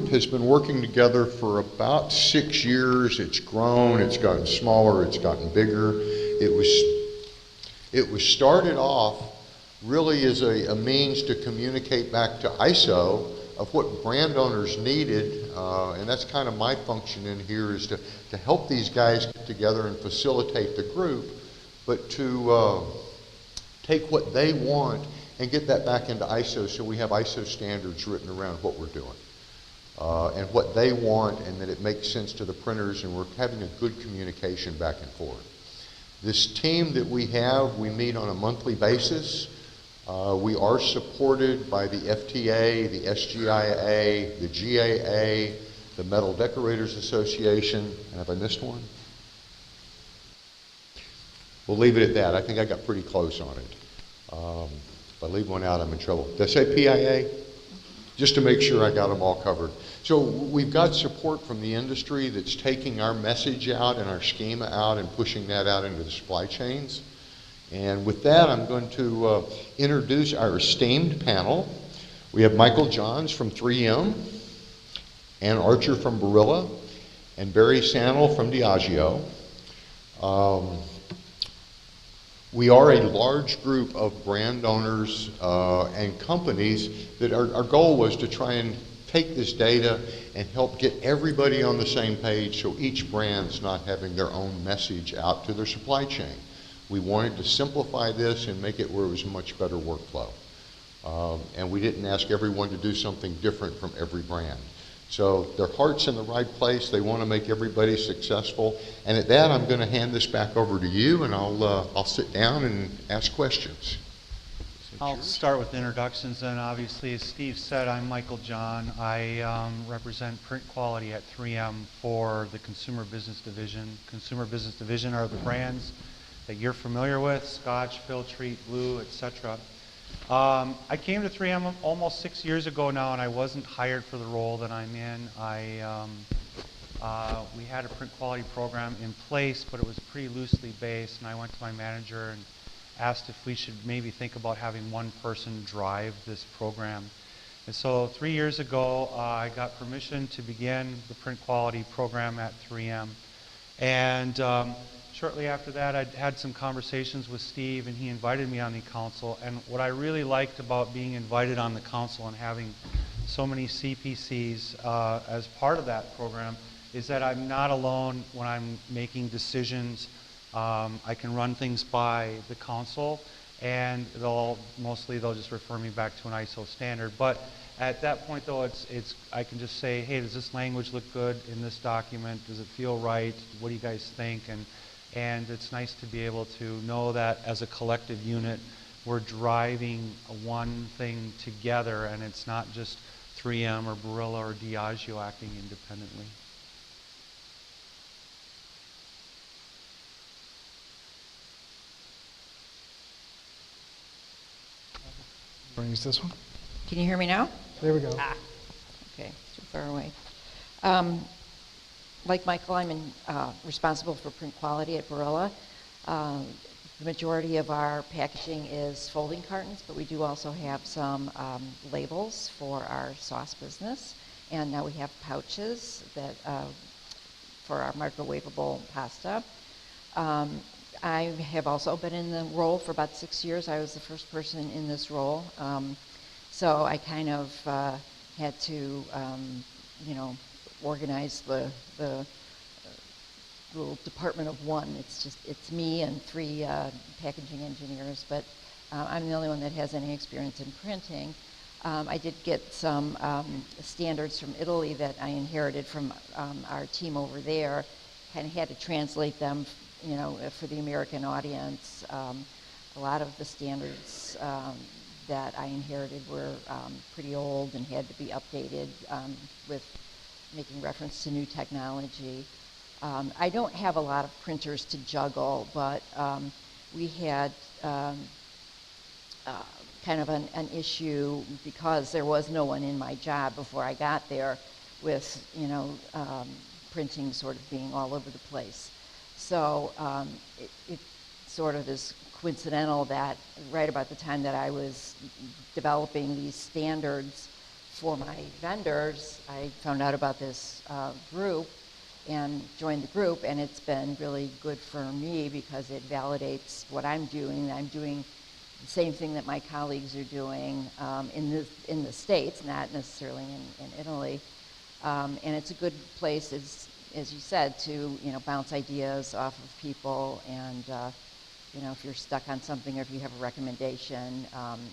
group has been working together for about 6 years. It's grown, it's gotten smaller, it's gotten bigger. It was started off really as a means to communicate back to ISO of what brand owners needed, and that's kind of my function in here, is to help these guys get together and facilitate the group, but to take what they want and get that back into ISO, so we have ISO standards written around what we're doing. And what they want, and that it makes sense to the printers, and we're having a good communication back and forth. This team that we have, we meet on a monthly basis. We are supported by the FTA, the SGIA, the GAA, the Metal Decorators Association, and have I missed one? We'll leave it at that. I think I got pretty close on it. If I leave one out, I'm in trouble. Did I say PIA? Just to make sure I got them all covered. So we've got support from the industry that's taking our message out and our schema out and pushing that out into the supply chains. And with that, I'm going to introduce our esteemed panel. We have Michael Johns from 3M, Ann Archer from Barilla, and Barry Sannel from Diageo. We are a large group of brand owners and companies that our goal was to try and take this data and help get everybody on the same page, so each brand's not having their own message out to their supply chain. We wanted to simplify this and make it where it was a much better workflow. And we didn't ask everyone to do something different from every brand. So their heart's in the right place. They want to make everybody successful. And at that, I'm going to hand this back over to you, and I'll sit down and ask questions. I'll start with introductions then. Obviously, as Steve said, I'm Michael John. I represent print quality at 3M for the Consumer Business Division. Consumer Business Division are the brands that you're familiar with: Scotch, Filtrete, Blue, etc. I came to 3M almost 6 years ago now, and I wasn't hired for the role that I'm in. We had a print quality program in place, but it was pretty loosely based, and I went to my manager and asked if we should maybe think about having one person drive this program. And so 3 years ago, I got permission to begin the print quality program at 3M. And shortly after that, I'd had some conversations with Steve, and he invited me on the council. And what I really liked about being invited on the council and having so many CPCs as part of that program is that I'm not alone when I'm making decisions. I can run things by the council, and they'll just refer me back to an ISO standard. But at that point, though, I can just say, hey, does this language look good in this document? Does it feel right? What do you guys think? And it's nice to be able to know that as a collective unit, we're driving one thing together, and it's not just 3M or Barilla or Diageo acting independently. Use this one. Can you hear me now? There we go. Okay, too far away. Like Michael, I'm responsible for print quality at Barilla. The majority of our packaging is folding cartons, but we do also have some labels for our sauce business. And now we have pouches that for our microwavable pasta. I have also been in the role for about 6 years. I was the first person in this role. So I kind of had to, organize the little department of one. It's me and 3 packaging engineers, but I'm the only one that has any experience in printing. I did get some standards from Italy that I inherited from our team over there. Kind of had to translate them, for the American audience. A lot of the standards that I inherited were pretty old and had to be updated with making reference to new technology. I don't have a lot of printers to juggle, but we had kind of an issue because there was no one in my job before I got there with, printing sort of being all over the place. So it sort of is coincidental that right about the time that I was developing these standards for my vendors, I found out about this group and joined the group, and it's been really good for me because it validates what I'm doing. I'm doing the same thing that my colleagues are doing in the States, not necessarily in Italy. And it's a good place, as you said, to bounce ideas off of people, and if you're stuck on something or if you have a recommendation,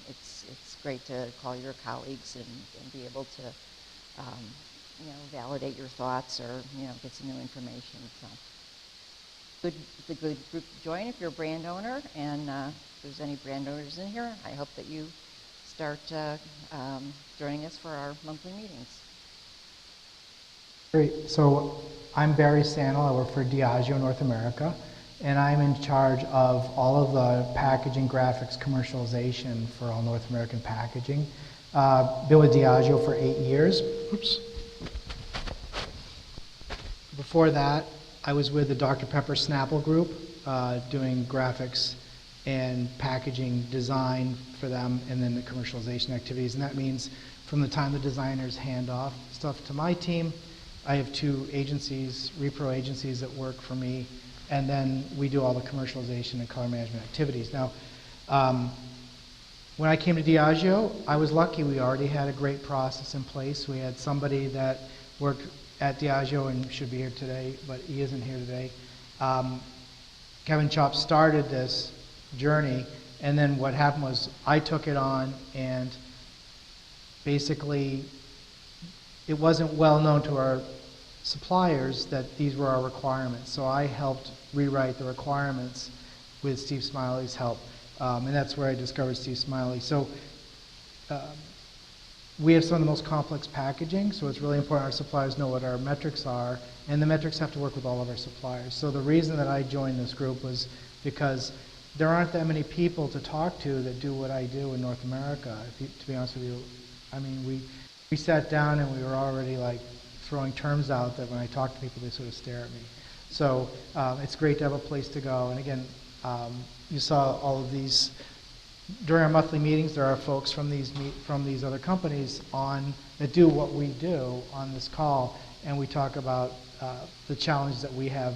it's great to call your colleagues and be able to validate your thoughts or get some new information. So it's a good group to join if you're a brand owner, and if there's any brand owners in here, I hope that you start joining us for our monthly meetings. Great. So I'm Barry Sandel. I work for Diageo North America, and I'm in charge of all of the packaging, graphics, commercialization for all North American packaging. Been with Diageo for 8 years. Oops. Before that, I was with the Dr. Pepper Snapple Group, doing graphics and packaging design for them, and then the commercialization activities. And that means from the time the designers hand off stuff to my team, I have 2 agencies, repro agencies that work for me, and then we do all the commercialization and color management activities. Now, when I came to Diageo, I was lucky. We already had a great process in place. We had somebody that worked at Diageo and should be here today, but he isn't here today. Kevin Chop started this journey, and then what happened was I took it on, and basically it wasn't well known to our suppliers that these were our requirements. So I helped rewrite the requirements with Steve Smiley's help, and that's where I discovered Steve Smiley. So we have some of the most complex packaging, so it's really important our suppliers know what our metrics are, and the metrics have to work with all of our suppliers. So the reason that I joined this group was because there aren't that many people to talk to that do what I do in North America. To be honest with you, I mean, we sat down and we were already like throwing terms out that when I talk to people, they sort of stare at me. So it's great to have a place to go. And again, you saw all of these during our monthly meetings. There are folks from these other companies that do what we do on this call, and we talk about the challenges that we have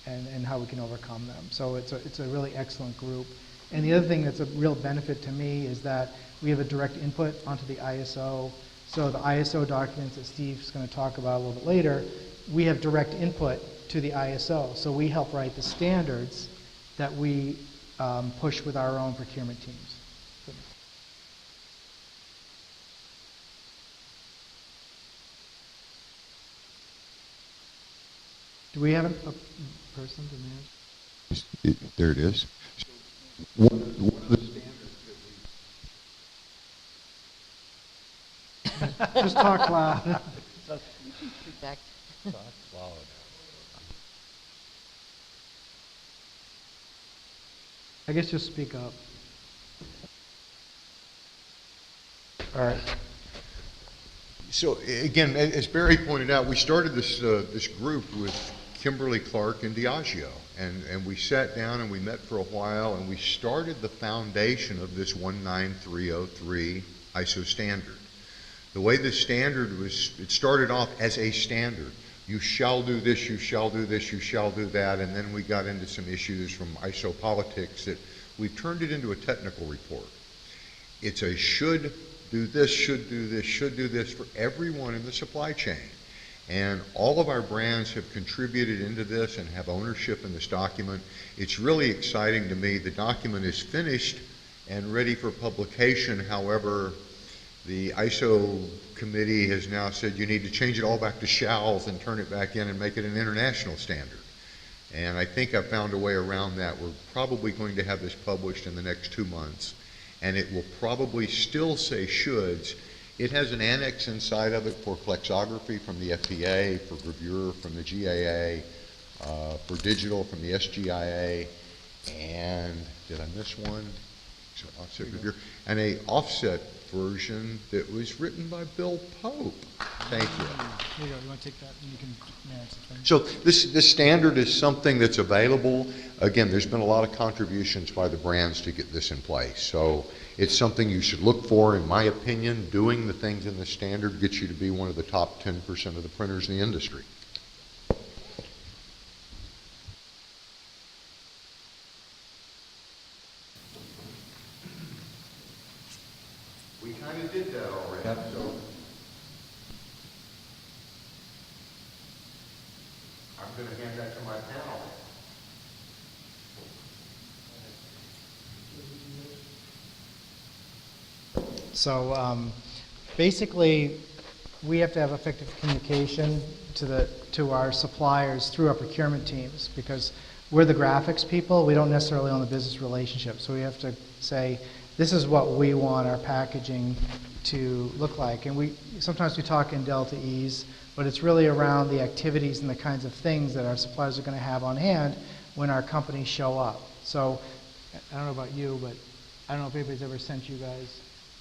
and how we can overcome them. So it's a really excellent group. And the other thing that's a real benefit to me is that we have a direct input onto the ISO. So the ISO documents that Steve's going to talk about a little bit later, we have direct input to the ISO. So we help write the standards that we push with our own procurement teams. Do we have a person to manage? There it is. So one of the standards that we Just talk loud. Protect. I guess just speak up. All right. So again, as Barry pointed out, we started this group with Kimberly Clark and Diageo, and we sat down and we met for a while, and we started the foundation of this 19303 ISO standard. The way the standard was, it started off as a standard. You shall do this, you shall do this, you shall do that, and then we got into some issues from ISO politics that we've turned it into a technical report. It's a should do this, should do this, should do this for everyone in the supply chain. And all of our brands have contributed into this and have ownership in this document. It's really exciting to me. The document is finished and ready for publication. However, the ISO committee has now said you need to change it all back to shalls and turn it back in and make it an international standard. And I think I've found a way around that. We're probably going to have this published in the next 2 months. And it will probably still say shoulds. It has an annex inside of it for flexography from the FDA, for gravure from the GAA, for digital from the SGIA, and did I miss one? So offset gravure, and a offset version that was written by Bill Pope. Thank you. Here you go. You want to take that and you can manage the thing? So this standard is something that's available. again, there's been a lot of contributions by the brands to get this in place. So it's something you should look for, in my opinion. Doing the things in the standard gets you to be one of the top 10% of the printers in the industry. We kind of did that already. Yep. So I'm going to hand that to my panel. So basically, we have to have effective communication to our suppliers through our procurement teams, because we're the graphics people. We don't necessarily own the business relationship. So we have to say, this is what we want our packaging to look like. And sometimes we talk in delta E's, but it's really around the activities and the kinds of things that our suppliers are going to have on hand when our companies show up. So I don't know about you, but I don't know if anybody's ever sent you guys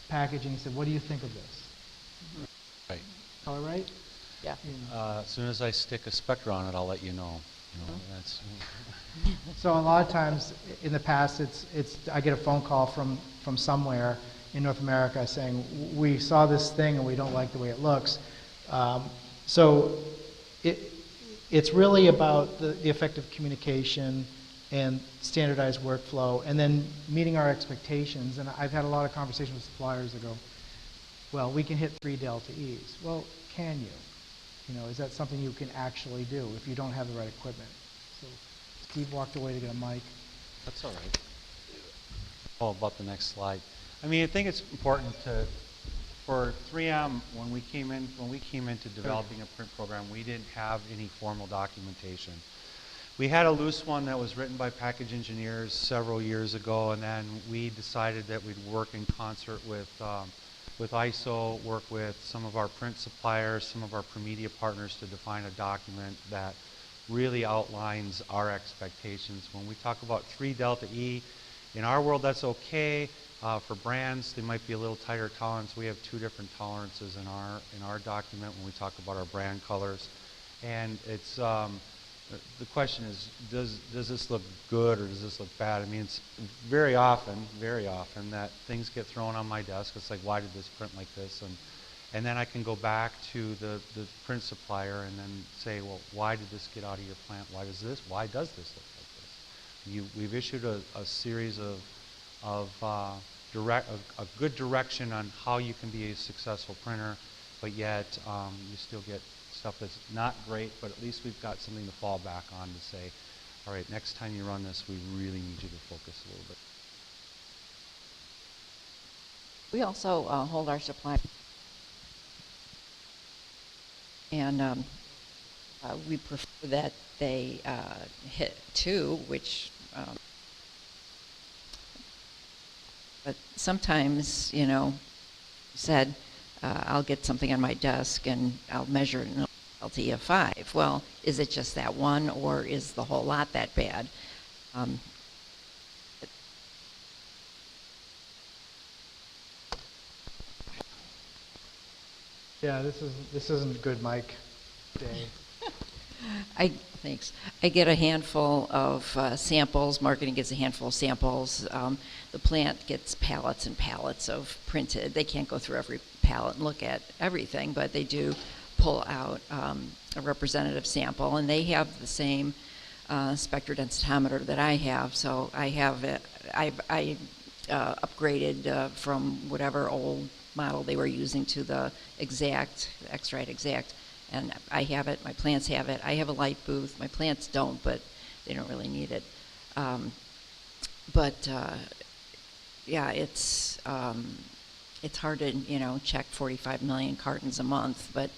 packaging and said, what do you think of this? Right. All right? Yeah. As soon as I stick a Spectra on it, I'll let you know. That's So a lot of times in the past, I get a phone call from somewhere in North America saying, we saw this thing and we don't like the way it looks. So it's really about the effective communication and standardized workflow, and then meeting our expectations. And I've had a lot of conversations with suppliers that go, well, we can hit 3 delta E's. Well, can you? Is that something you can actually do if you don't have the right equipment? So Steve walked away to get a mic. That's all right. Oh, about the next slide. I mean, I think it's important for 3M, when we came into developing a print program, we didn't have any formal documentation. We had a loose one that was written by package engineers several years ago, and then we decided that we'd work in concert with ISO, work with some of our print suppliers, some of our Promedia partners to define a document that really outlines our expectations. When we talk about 3 delta E, in our world that's okay. For brands, they might be a little tighter tolerance. We have 2 different tolerances in our document when we talk about our brand colors, and it's the question is, does this look good or does this look bad? I mean, it's very often that things get thrown on my desk. It's like, why did this print like this? And then I can go back to the print supplier and then say, well, why did this get out of your plant? Why does this look like this? We've issued a series of a good direction on how you can be a successful printer, but yet you still get stuff that's not great, but at least we've got something to fall back on to say, all right, next time you run this, we really need you to focus a little bit. We also hold our supply, and we prefer that they hit 2, which but sometimes, said, I'll get something on my desk and I'll measure it in LTE of 5. Well, is it just that one, or is the whole lot that bad? Yeah, this isn't good mic day. Thanks. I get a handful of samples. Marketing gets a handful of samples. The plant gets pallets and pallets of printed. They can't go through every pallet and look at everything, but they do pull out a representative sample, and they have the same spectrodensitometer that I have. So I have it. I upgraded from whatever old model they were using to the Exact, X-Rite Exact. And I have it, my plants have it. I have a light booth. My plants don't, but they don't really need it. Yeah, it's hard to, check 45 million cartons a month. But,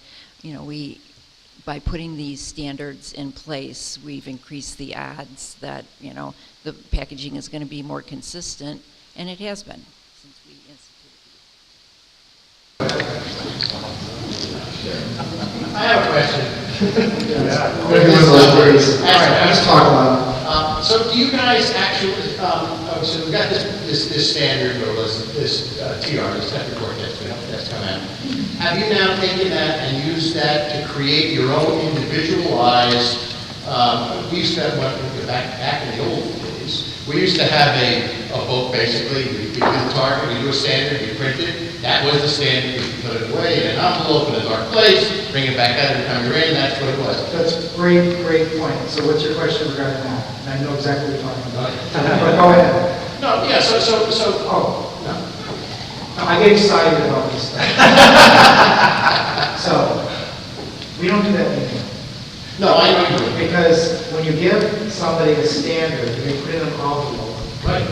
by putting these standards in place, we've increased the odds that, the packaging is going to be more consistent, and it has been since we instituted these. I have a question. I just talk about. So, do you guys actually? So we've got this standard or this TR, this technical report that's come out. Have you now taken that and used that to create your own individualized We used to have one, back in the old days, we used to have a book, basically, we do the target, we do a standard, we print it, that was the standard, we put it away in an envelope in a dark place, bring it back out every time you're in, that's what it was. That's a great point. So what's your question regarding that? And I know exactly what you're talking about. But go ahead. No, yeah, Oh, no. I get excited about this stuff. So, we don't do that anymore. No, I know you do. Because when you give somebody a standard, you put it in an envelope, Right.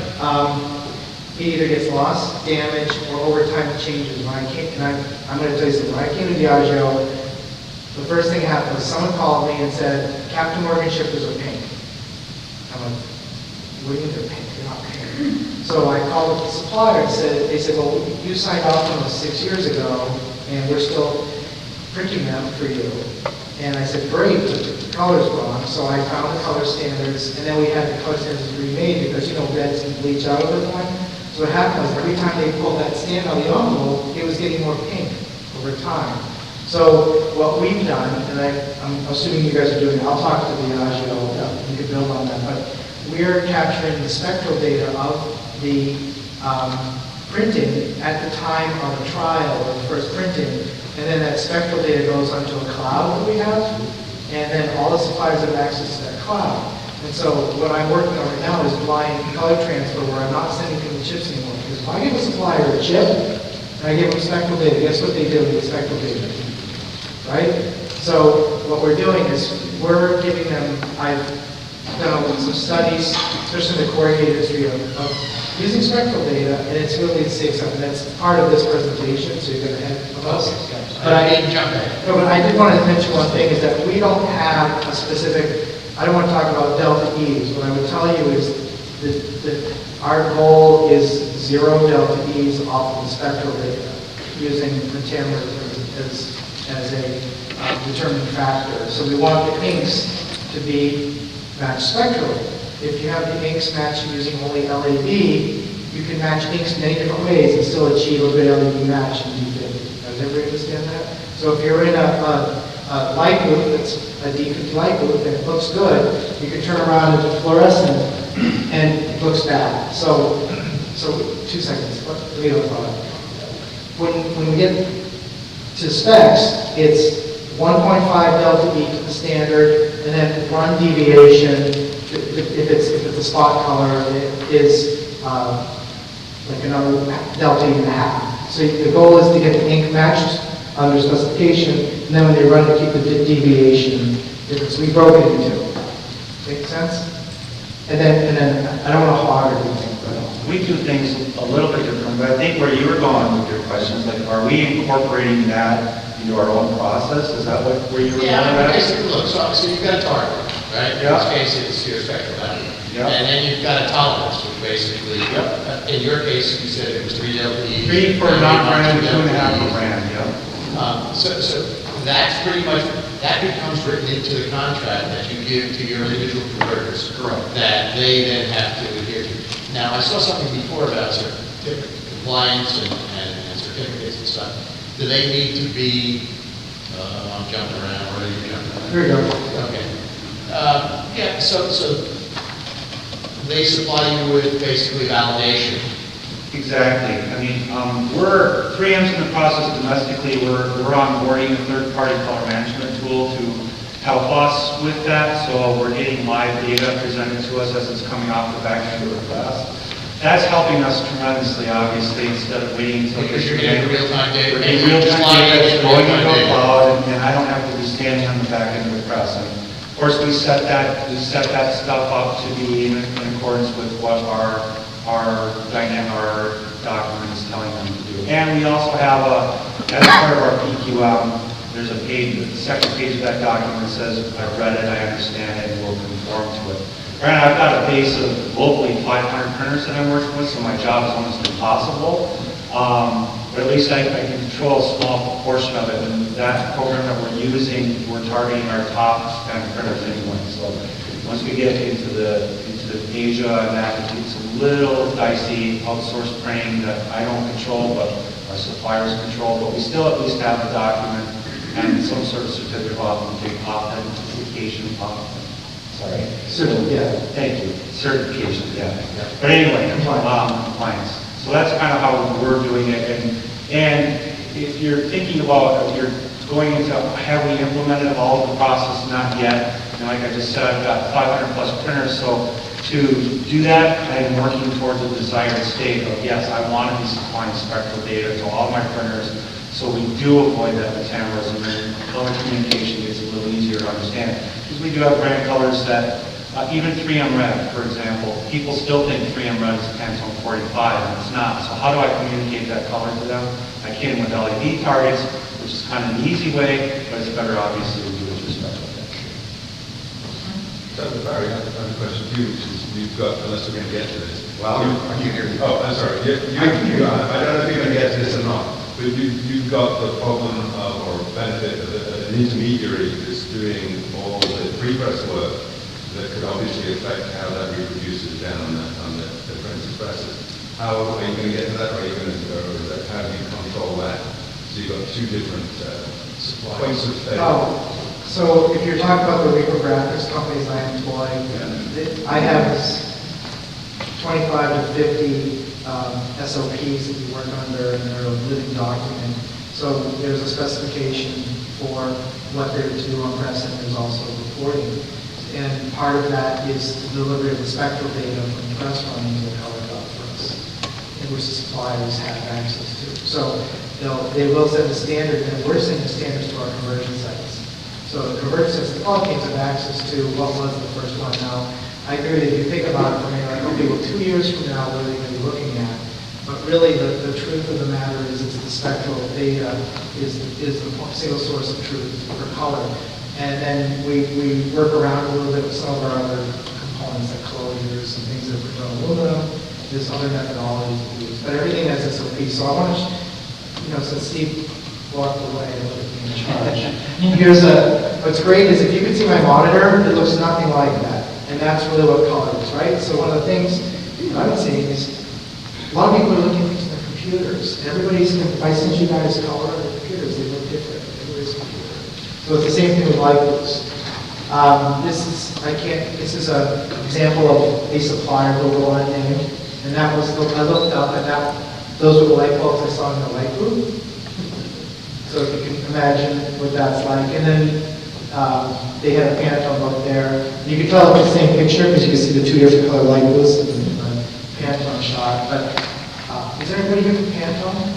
it either gets lost, damaged, or over time it changes. When I came, and I'm going to tell you something. When I came to Diageo, the first thing happened was someone called me and said, Captain Morgan shippers are pink. I'm like, what do you mean they're pink? They're not pink. So I called the supplier and they said, well, you signed off on those 6 years ago, and we're still printing them for you. And I said, great, but the color's wrong. So I found the color standards, and then we had the color standards remade because, reds can bleach out over time. So what happened was every time they pulled that stand out of the envelope, it was getting more pink over time. So what we've done, and I'm assuming you guys are doing it, I'll talk to Diageo, you can build on that, but we're capturing the spectral data of the printing at the time of the trial or the first printing, and then that spectral data goes onto a cloud that we have, and then all the suppliers have access to that cloud. And so what I'm working on right now is blind color transfer where I'm not sending them the chips anymore. Because if I give a supplier a chip and I give them spectral data, guess what they do with the spectral data? Right? So what we're doing is we're giving them, I've done some studies, especially in the corrugated industry, of using spectral data, and it's really safe stuff. And that's part of this presentation, so you're going to have of us. But I didn't jump in. No, but I did want to mention one thing, is that we don't have a specific, I don't want to talk about delta E's. What I would tell you is that our goal is 0 delta E's off of the spectral data, using contaminant as a determining factor. So we want the inks to be matched spectrally. If you have the inks matched using only LAB, you can match inks many different ways and still achieve a good LAB match in D50. Does everybody understand that? So if you're in a light booth, that's a D50 light booth, and it looks good, you can turn around into fluorescent and it looks bad. So 2 seconds. Let me go through it. When we get to specs, it's 1.5 delta E to the standard, and then 1 deviation. If it's a spot color, it is like another delta E and a half. So the goal is to get the ink matched under specification, and then when they run it, keep the deviation difference. We broke it into 2. Make sense? And then I don't want to hog everything. We do things a little bit different, but I think where you were going with your questions, like, are we incorporating that into our own process? Is that where you were going at? Basically, look, so you've got a target, right? In this case, it's your spectral value. Yeah. And then you've got a tolerance, which basically, in your case, you said it was 3 delta E. 3 for non-brand, 2.5 for brand, So that's pretty much, that becomes written into the contract that you give to your individual converters. Correct. That they then have to adhere to. Now, I saw something before about certificate compliance and certificates and stuff. Do they need to be, I'm jumping around, where are you jumping around? Here we go. Okay. Yeah, so they supply you with basically validation. Exactly. I mean, 3M's in the process domestically. We're onboarding a third-party color management tool to help us with that. So we're getting live data presented to us as it's coming off the back end of the request. That's helping us tremendously, obviously, instead of waiting until Because you're getting real-time data. We're getting real-time data that's going into a cloud, and I don't have to be standing on the back end of the press. And of course, we set that stuff up to be in accordance with what our document is telling them to do. And we also have as part of our PQM, there's a page, the second page of that document says, I've read it, I understand it, and will conform to it. Right now, I've got a base of locally 500 printers that I'm working with, so my job is almost impossible. But at least I can control a small portion of it. And that program that we're using, we're targeting our top kind of printers anyway. So once we get into Asia and that, it's a little dicey outsourced printing that I don't control, but our suppliers control. But we still at least have the document and some sort of certificate of authentication. sorry. Yeah. Thank you, certification, yeah. But anyway, compliance. So that's kind of how we're doing it, and if you're thinking about, if you're going into, have we implemented all of the process? Not yet. And like I just said, I've got 500 plus printers, so to do that, I'm working towards a desired state of, yes, I want to be supplying spectral data to all my printers, so we do avoid that metamerism, and color communication gets a little easier to understand. Because we do have brand colors that, even 3M Red, for example, people still think 3M Red is Pantone 45, and it's not. So how do I communicate that color to them? I can with LED targets, which is kind of an easy way, but it's better obviously to do with your spectral data. Dr. Barry, I have a question for you, which is, you've got, unless we're going to get to this. Well, I can't hear you. Oh, I'm sorry. I can hear you. I don't know if you're going to get to this or not, but you've got the problem of, or benefit of an intermediary that's doing all the pre-press work that could obviously affect how that reproduces down on the apprentice presses. How are you going to get to that, or are you going to, or is that, how do you control that? So you've got two different points of failure. So if you're talking about the reprographics companies I employ, I have 25 to 50 SOPs that we work under, and they're a living document. So there's a specification for what they're to do on press, and there's also reporting. And part of that is the delivery of the spectral data from the press running to the color dot for us, and which the suppliers have access to. So they will set the standard, and we're setting the standards to our conversion sites. So the conversion sites, the all teams have access to what was the first one. Now, I agree that if you think about it, I mean, like, okay, well, 2 years from now, what are they going to be looking at? But really, the truth of the matter is, it's the spectral data is the single source of truth for color. And then we work around a little bit with some of our other components, like closures and things that are put on aluminum. There's other methodologies we use, but everything has SOP. So I want to, since Steve walked away, I look at me in charge. What's great is if you can see my monitor, it looks nothing like that. And that's really what color is, right? So one of the things I'm seeing is a lot of people are looking at things on their computers. Everybody's, if I send you guys color on their computers, they look different. Everybody's computer. So it's the same thing with light blues. This is an example of a supplier logo on name, and that was, I looked up, and those were the light bulbs I saw in the light blue. So if you can imagine what that's like. And then they had a Pantone book there. You can tell it's the same picture because you can see the two different color light blues in the Pantone shot. But is there anybody here from Pantone?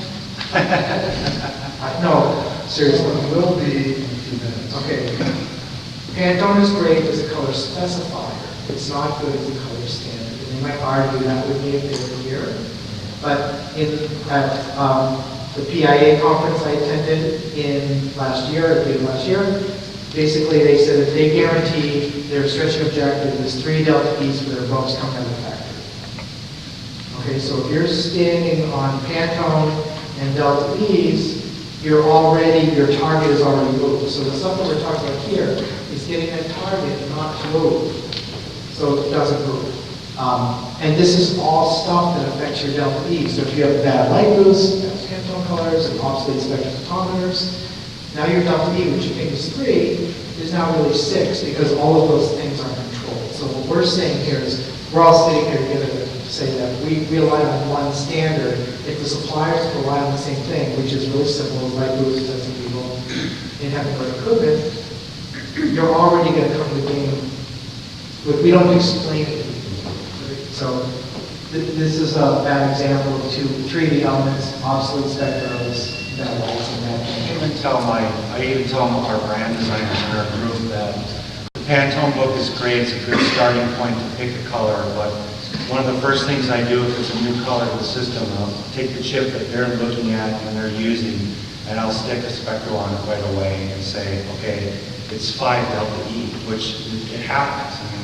No, seriously. It will be in a few minutes. Okay. Pantone is great as a color specifier. It's not good as a color standard. And they might argue that with me if they were here. But at the PIA conference I attended last year, basically they said that they guarantee their stretching objective is 3 delta E's for their bulbs coming out of the factory. Okay, so if you're standing on Pantone and delta E's, your target is already moved. So the stuff that we're talking about here is getting that target not to move. So it doesn't move. And this is all stuff that affects your delta E. So if you have bad light blues, that's Pantone colors, and obsolete spectrophotometers, now your delta E, which you think is 3, is now really 6 because all of those things are controlled. So what we're saying here is we're all sitting here together to say that we rely on one standard. If the suppliers rely on the same thing, which is really simple, light blues, doesn't people, and having good equipment, you're already going to come to the game. We don't explain it. So this is a bad example of 3D elements, obsolete spectrums, bad lights, and bad I even tell our brand designers in our group that the Pantone book is great. It's a good starting point to pick a color, but one of the first things I do if it's a new color to the system, I'll take the chip that they're looking at and they're using, and I'll stick a spectral on it right away and say, okay, it's 5 delta E, which it happens. I mean,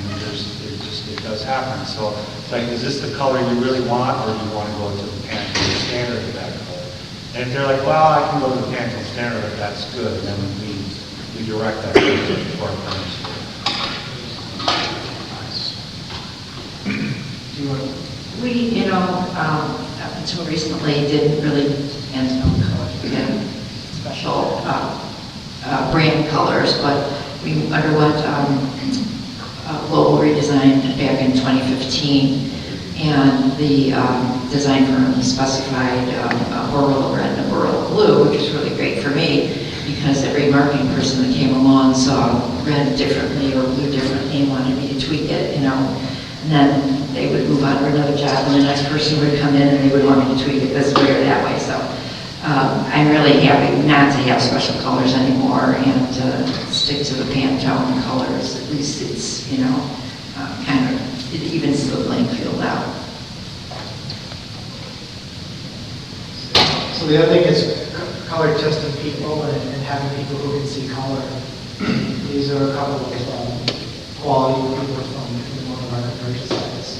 it does happen. So it's like, is this the color you really want, or do you want to go to the Pantone standard of that color? And if they're like, well, I can go to the Pantone standard if that's good, then we direct that to our printers. We, up until recently, didn't really Pantone color. We had special brand colors, but we underwent global redesign back in 2015, and the design firm specified a Boral red and a Boral blue, which was really great for me because every marketing person that came along saw red differently or blue differently and wanted me to tweak it, you know. And then they would move on to another job, and the next person would come in and they would want me to tweak it this way or that way. So I'm really happy not to have special colors anymore and to stick to the Pantone colors. At least it's, you know, kind of, it evens the playing field out. So the other thing is color testing people and having people who can see color. These are a couple of quality people from one of our commercial sites.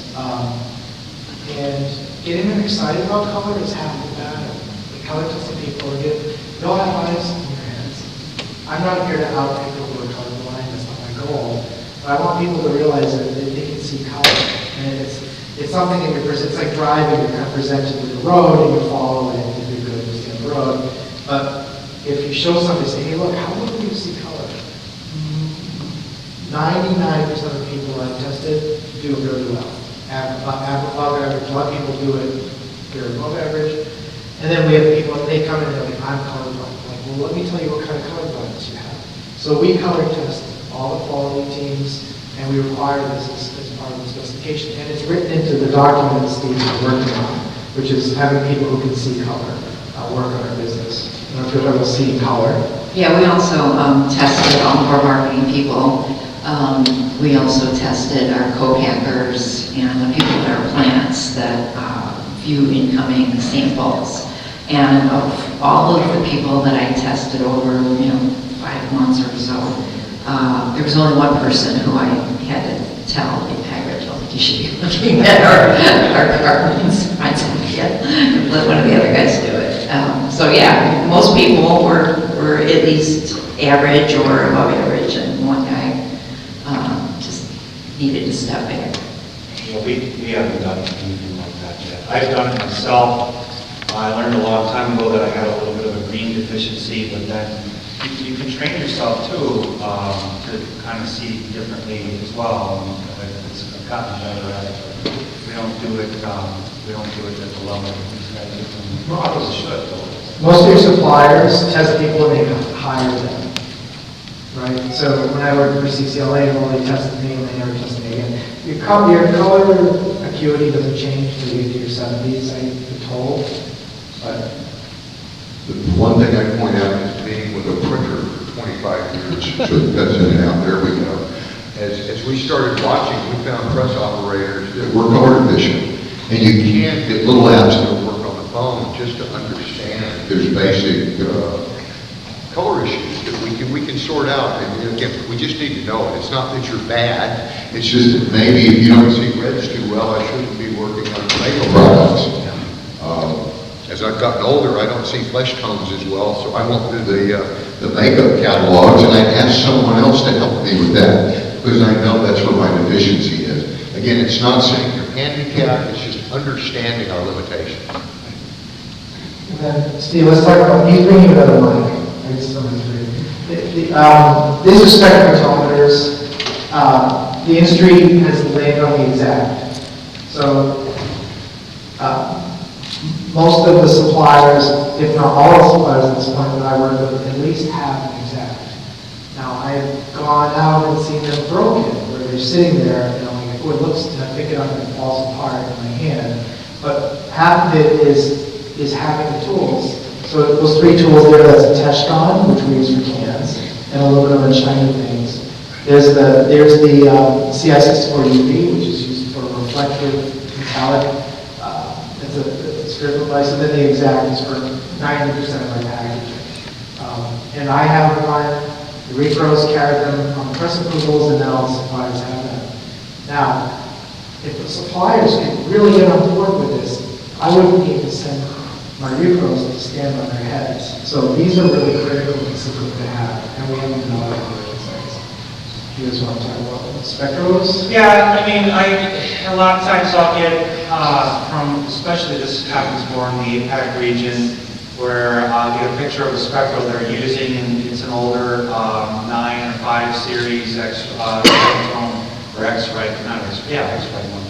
And getting them excited about color is half the battle. The color testing people, they all have eyes in their heads. I'm not here to out people who are colorblind, that's not my goal. But I want people to realize that they can see color. And it's something that it's like driving, you're kind of presented with the road and you follow it, and if you're good, you stay on the road. But if you show somebody, say, hey, look, how well do you see color? 99% of the people I've tested do really well. Above average. A lot of people do it, they're above average. And then we have people, they come in and they're like, I'm colorblind. Like, well, let me tell you what kind of color blindness you have. So we color test all the quality teams, and we require this as part of the specification. And it's written into the document that Steve's working on, which is having people who can see color work on our business. I don't know if you're talking about seeing color. Yeah, we also tested all of our marketing people. We also tested our co-packers and the people at our plants that view incoming samples. And of all of the people that I tested over, 5 months or so, there was only one person who I had to tell, I don't think you should be looking at our cartons. Find somebody else. Let one of the other guys do it. So yeah, most people were at least average or above average, and one guy just needed to step back. Yeah, we haven't done anything like that yet. I've done it myself. I learned a long time ago that I had a little bit of a green deficiency, but then you can train yourself too to kind of see differently as well. I've gotten better at it, but we don't do it. We don't do it at the level that these guys do. Probably should though. Most of your suppliers test people when they hire them, right? So when I worked for CCLA, they only tested me and they never tested me again. Your color acuity doesn't change until you get to your 70s, I'm told. But the one thing I point out is being with a printer for 25 years, so that's in and out. There we go. As we started watching, we found press operators that were color deficient, and you can't get little apps that work on the phone just to understand there's basic color issues that we can sort out. And again, we just need to know it. It's not that you're bad. It's just that maybe if you don't see reds too well, I shouldn't be working on tomato products. As I've gotten older, I don't see flesh tones as well, so I went through the makeup catalogs and I asked someone else to help me with that because I know that's where my deficiency is. Again, it's not saying you're handicapped, it's just understanding our limitations. And then, Steve, let's talk about, he's bringing another mic. I just don't know. These are spectrophotometers. The industry has landed on the exact. So, most of the suppliers, if not all the suppliers at this point that I work with, at least have an exact. Now, I've gone out and seen them broken, where they're sitting there, and I'm like, oh, it looks, and I pick it up and it falls apart in my hand. But half of it is having the tools. So those 3 tools there, that's a Testron, which we use for cans, and aluminum and shiny things. There's the CI64 UV, which is used for reflective metallic. It's a spherical device, and then the exact is for 90% of my packaging. And I have mine, the repros carry them on press approvals, and now the suppliers have them. Now, if the suppliers can really get on board with this, I wouldn't need to send my repros to stand on their heads. So these are really critical pieces to have, and we haven't done a lot of commercial sites. You guys want to talk about spectros? Yeah, I mean, a lot of times I'll get from, especially this happens more in the APAC region, where I'll get a picture of a spectral they're using, and it's an older 9 or 5 series tone or X-ray, not X-ray, yeah, X-ray one.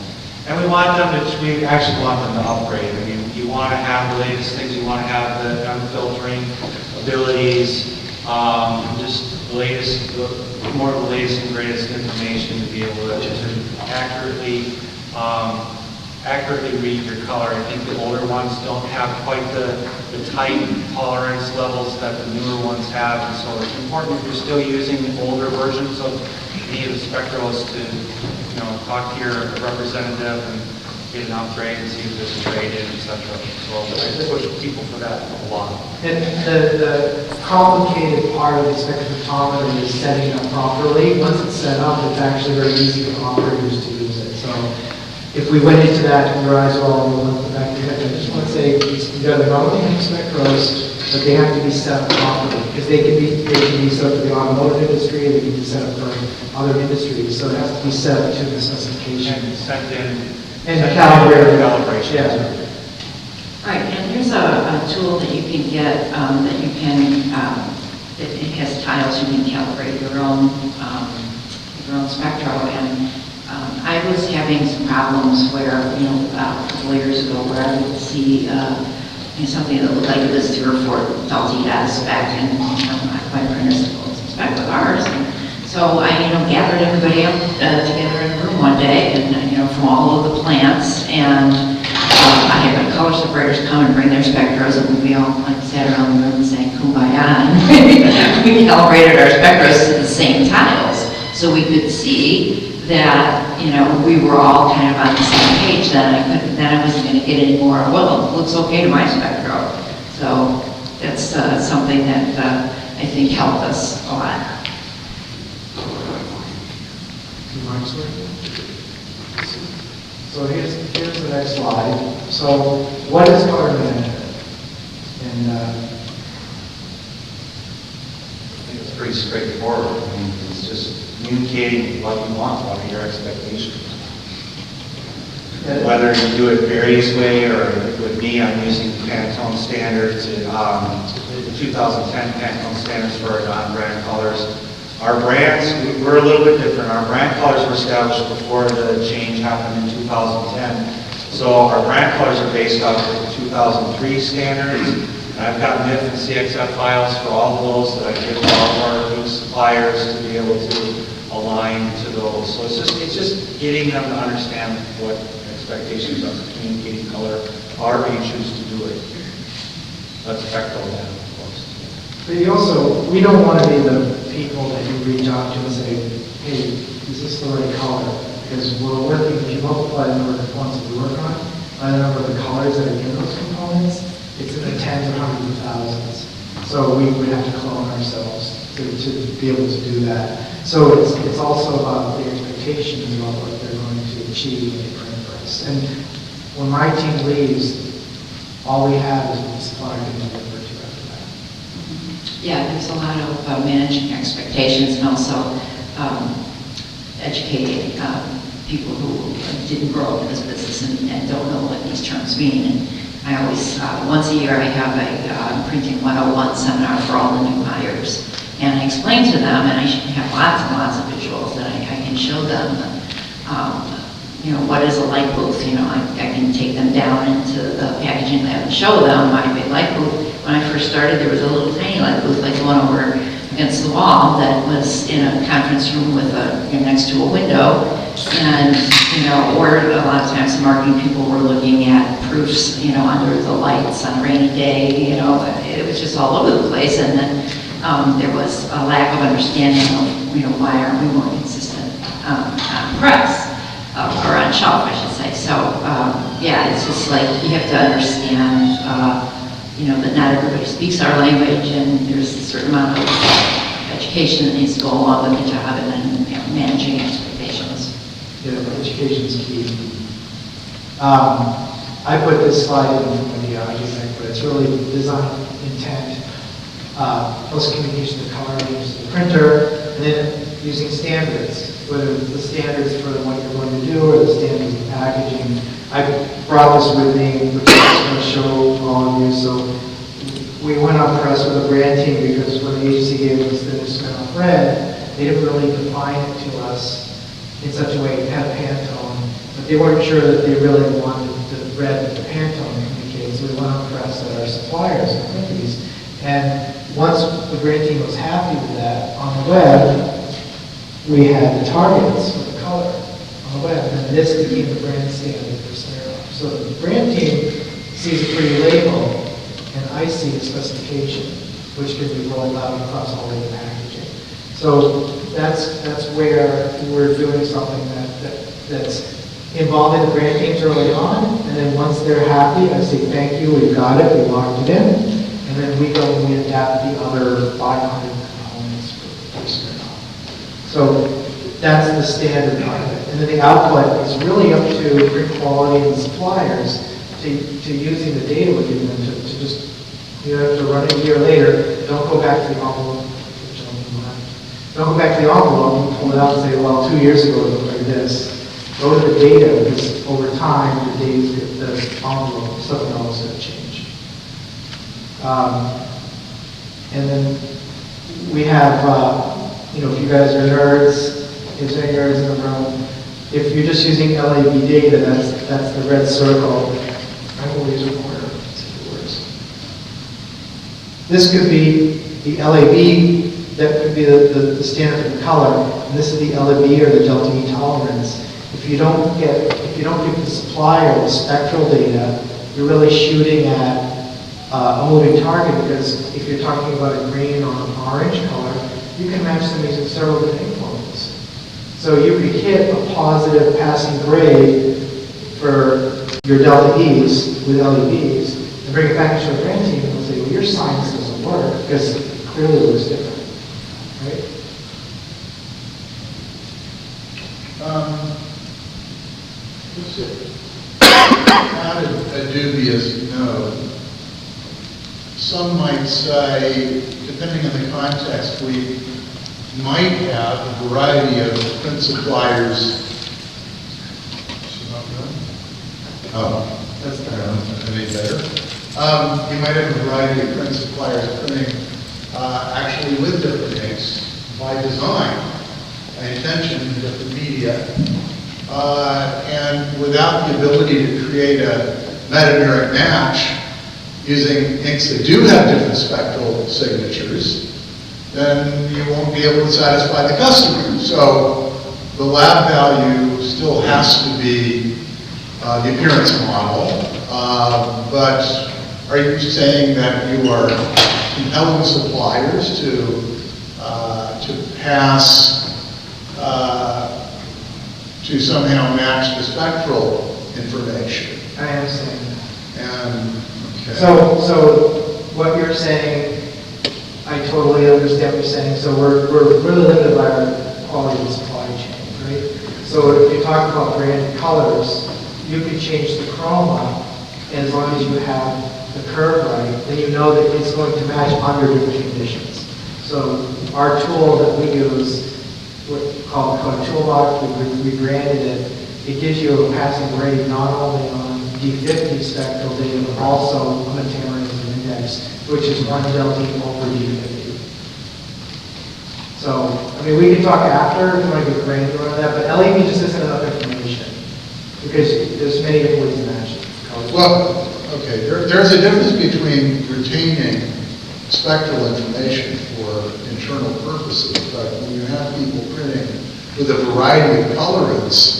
And we want them to, we actually want them to upgrade. I mean, you want to have the latest things, you want to have the unfiltering abilities, just the latest, more of the latest and greatest information to be able to accurately, accurately read your color. I think the older ones don't have quite the tight tolerance levels that the newer ones have, and so it's important if you're still using the older versions of the Spectros to, you know, talk to your representative and get an upgrade and see if there's a trade-in, etc. So I push people for that a lot. And the complicated part of the spectrophotometer is setting it up properly. Once it's set up, it's actually very easy for operators to use it. So if we went into that and realized, well, we'll look back to I just want to say you got the normally have spectros, but they have to be set up properly because they can be set up for the automotive industry, they can be set up for other industries. So it has to be set up to the specification. And sent in And calibrated. calibration. Yeah. Right, and there's a tool that you can get that you can, it has tiles, you can calibrate your own spectro. And I was having some problems where, you know, a couple of years ago where I would see something that looked like it was 3 or 4 faulty out of spec, and my printers was spec with ours. And so I, gathered everybody up together in a room one day, and from all of the plants, and I had my color separators come and bring their spectros, and we all sat around the room and sang Kumbaya, and we calibrated our spectros to the same tiles, so we could see that we were all kind of on the same page. Then I wasn't going to get any more. Well, it looks okay to my spectro, so that's something that I think helped us a lot. So here's the next slide. So what is color management? And I think it's pretty straightforward. I mean, it's just communicating what you want, what are your expectations. Whether you do it various way, or with me, I'm using Pantone standards, the 2010 Pantone standards for our non-brand colors. Our brands, we're a little bit different. Our brand colors were established before the change happened in 2010. So our brand colors are based off of the 2003 standards. And I've got MIF and CXF files for all of those that I give to all of our new suppliers to be able to align to those. So it's just getting them to understand what expectations are for communicating color, however you choose to do it. Let's affect all that, of course. But we don't want to be the people that you reach out to and say, hey, is this the right color? Because we're working, if you multiply the number of components that we work on, by the number of the colors that are in those components, it's in the tens or hundreds of thousands. So we would have to clone ourselves to be able to do that. So it's also about the expectations about what they're going to achieve when they print for us. And when my team leaves, all we have is what the supplier can deliver to after that. Yeah, there's a lot of managing expectations, and also educating people who didn't grow up in this business and don't know what these terms mean. And I always, once a year, I have a Printing 101 seminar for all the new hires. And I explain to them, and I have lots and lots of visuals that I can show them. What is a light booth? I can take them down into the packaging lab and show them my big light booth. When I first started, there was a little tiny light booth like the one over against the wall that was in a conference room with next to a window. And, or a lot of times the marketing people were looking at proofs, under the lights on a rainy day, it was just all over the place. And then there was a lack of understanding of, why aren't we more consistent on press, or on shelf, I should say. So, yeah, it's just like you have to understand, that not everybody speaks our language, and there's a certain amount of education that needs to go along with the job, and then managing expectations. Yeah, education is key. I put this slide in from the architect, but it's really design intent, plus communication to color, use the printer, and then using standards, whether the standards for what you're going to do or the standards of packaging. I brought this with me, which I'm going to show all of you. So we went on press with a brand team because when the agency gave us the new smell red, they didn't really define it to us in such a way it had Pantone, but they weren't sure that they really wanted the red that the Pantone communicated, so we went on press at our suppliers and print these. And once the brand team was happy with that, on the web, we had the targets for the color on the web, and this became the brand standard for Snare. So the brand team sees a pretty label, and I see the specification, which can be rolled out across all the packaging. So that's where we're doing something that's involving the brand teams early on, and then once they're happy, I say, thank you, we've got it, we locked it in, and then we go and we adapt the other 500 components for Snare. So that's the standard part of it. And then the output is really up to print quality and the suppliers to using the data we're giving them to just, you have to run it a year later, don't go back to the envelope. Don't go back to the envelope and pull it out and say, well, 2 years ago it looked like this. Go to the data, because over time, the envelope, something else is going to change. And then we have, if you guys are nerds, if there's any nerds in the room, if you're just using LAB data, that's the red circle. I will use a pointer, see if it works. This could be the LAB, that could be the standard for the color, and this is the LAB or the delta E tolerance. If you don't give the supplier the spectral data, you're really shooting at a moving target, because if you're talking about a green or an orange color, you can match them using several different ink formulas. So you could hit a positive passing grade for your delta E's with LEDs, and bring it back to your brand team and say, well, your science doesn't work, because it clearly looks different, right? Let's see. Not a dubious no. Some might say, depending on the context, we might have a variety of print suppliers. Oh, that's better. Any better? You might have a variety of print suppliers printing actually with different inks by design, by intention in different media, and without the ability to create a metameric match using inks that do have different spectral signatures, then you won't be able to satisfy the customer. So the lab value still has to be the appearance model, but are you saying that you are compelling suppliers to pass, to somehow match the spectral information? I am saying that. And, okay. So what you're saying, I totally understand what you're saying. So we're really limited by our quality of the supply chain, right? So if you talk about branded colors, you can change the chroma, and as long as you have the curve right, then you know that it's going to match under different conditions. So our tool that we use, called the Toolbox, we branded it. It gives you a passing grade not only on D50 spectral data, but also on the tamarism index, which is 1 delta over D50. So, I mean, we can talk after if you want to get granular on that, but LEB just isn't enough information, because there's many different ways to match it. Well, okay, there's a difference between retaining spectral information for internal purposes, but when you have people printing with a variety of colorants,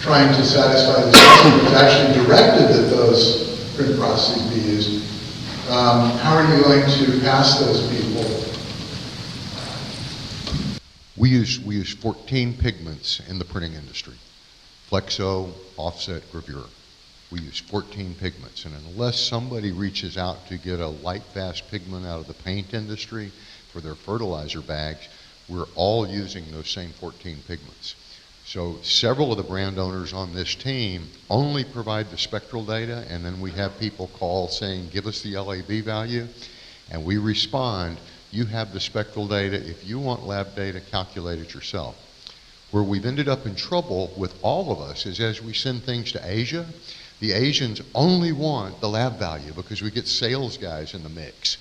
trying to satisfy the customer who's actually directed that those print processes be used, how are you going to pass those people? We use 14 pigments in the printing industry: flexo, offset, gravure. We use 14 pigments, and unless somebody reaches out to get a light fast pigment out of the paint industry for their fertilizer bags, we're all using those same 14 pigments. So several of the brand owners on this team only provide the spectral data, and then we have people call saying, give us the LAB value, and we respond, you have the spectral data. If you want lab data, calculate it yourself. Where we've ended up in trouble with all of us is as we send things to Asia, the Asians only want the lab value because we get sales guys in the mix.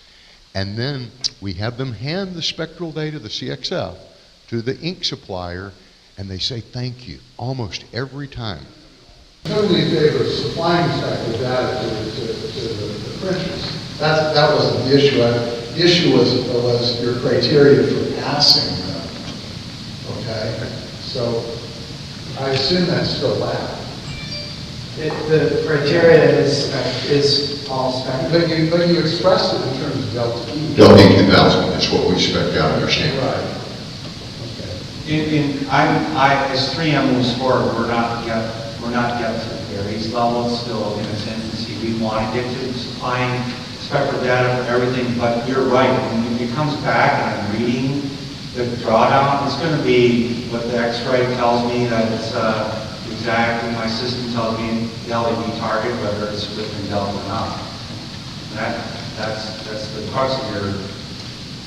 And then we have them hand the spectral data, the CXF, to the ink supplier, and they say thank you almost every time. Totally in favor of supplying this type of data to the printers. That wasn't the issue. The issue was your criteria for passing them. Okay? So I assume that's still valid. The criteria is all spec. But you expressed it in terms of Delta E. Delta 2000 is what we spec out in our standard. Right. Okay. As 3M moves forward, we're not yet to the Aries level, it's still in its infancy. We want to get to supplying spectral data for everything, but you're right, when it comes back and I'm reading the drawdown, it's going to be what the X-ray tells me that it's exactly, my system tells me the LED target, whether it's within Delta or not. That's the crux of your...